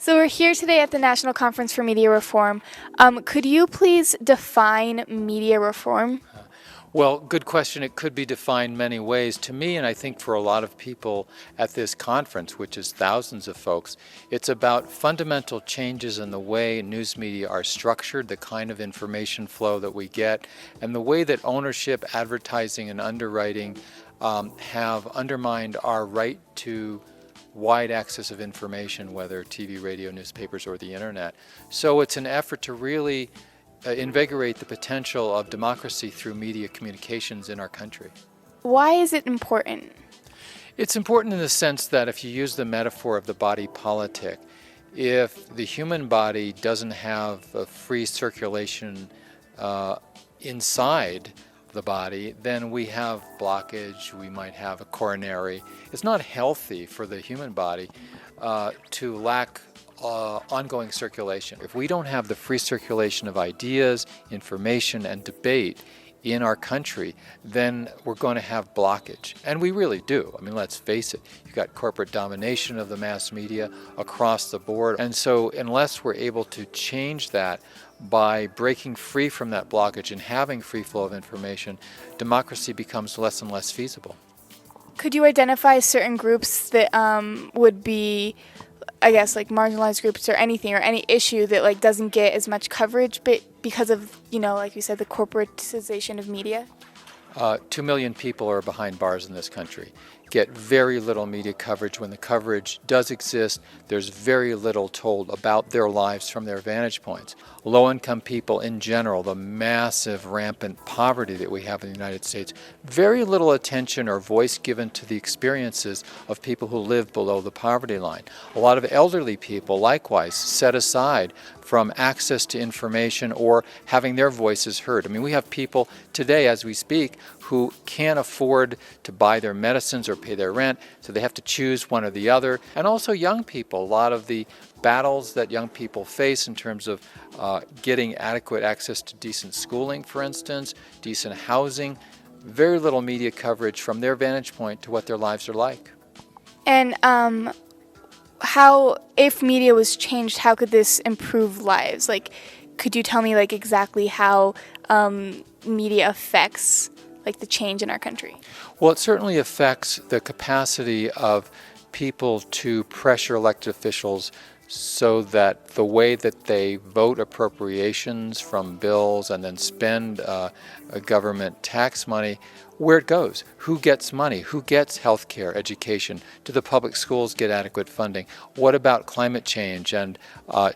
So we're here today at the National Conference for Media Reform. Could you please define media reform? Well, good question. It could be defined many ways. To me, and I think for a lot of people at this conference, which is thousands of folks, it's about fundamental changes in the way news media are structured, the kind of information flow that we get, and the way that ownership, advertising, and underwriting have undermined our right to wide access of information, whether TV, radio, newspapers, or the internet. So it's an effort to really invigorate the potential of democracy through media communications in our country. Why is it important? It's important in the sense that if you use the metaphor of the body politic, if the human body doesn't have a free circulation inside the body, then we have blockage, we might have a coronary. It's not healthy for the human body to lack ongoing circulation. If we don't have the free circulation of ideas, information, and debate in our country, then we're going to have blockage. And we really do. I mean, let's face it. You've got corporate domination of the mass media across the board. And so unless we're able to change that by breaking free from that blockage and having free flow of information, democracy becomes less and less feasible. Could you identify certain groups that would be, I guess, like marginalized groups or anything, or any issue that like doesn't get as much coverage but because of, like you said, the corporatization of media? 2 million people are behind bars in this country, get very little media coverage. When the coverage does exist, there's very little told about their lives from their vantage points. Low-income people in general, the massive rampant poverty that we have in the United States, very little attention or voice given to the experiences of people who live below the poverty line. A lot of elderly people, likewise, set aside from access to information or having their voices heard. I mean, we have people today, as we speak, who can't afford to buy their medicines or pay their rent, so they have to choose one or the other. And also young people, a lot of the battles that young people face in terms of getting adequate access to decent schooling, for instance, decent housing, very little media coverage from their vantage point to what their lives are like. And how, if media was changed, how could this improve lives? Like, could you tell me like exactly how media affects like the change in our country? Well, it certainly affects the capacity of people to pressure elected officials so that the way that they vote appropriations from bills and then spend government tax money, where it goes, who gets money, who gets health care, education, do the public schools get adequate funding, what about climate change and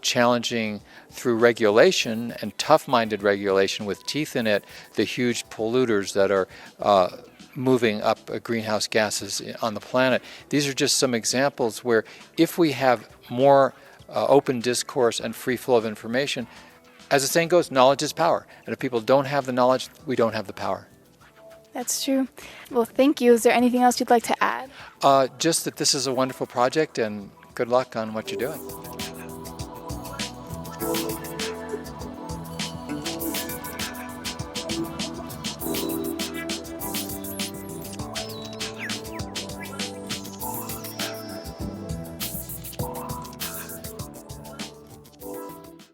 challenging through regulation and tough-minded regulation with teeth in it, the huge polluters that are moving up greenhouse gases on the planet. These are just some examples where if we have more open discourse and free flow of information, as the saying goes, knowledge is power. And if people don't have the knowledge, we don't have the power. That's true. Well, thank you. Is there anything else you'd like to add? Just that this is a wonderful project and good luck on what you're doing.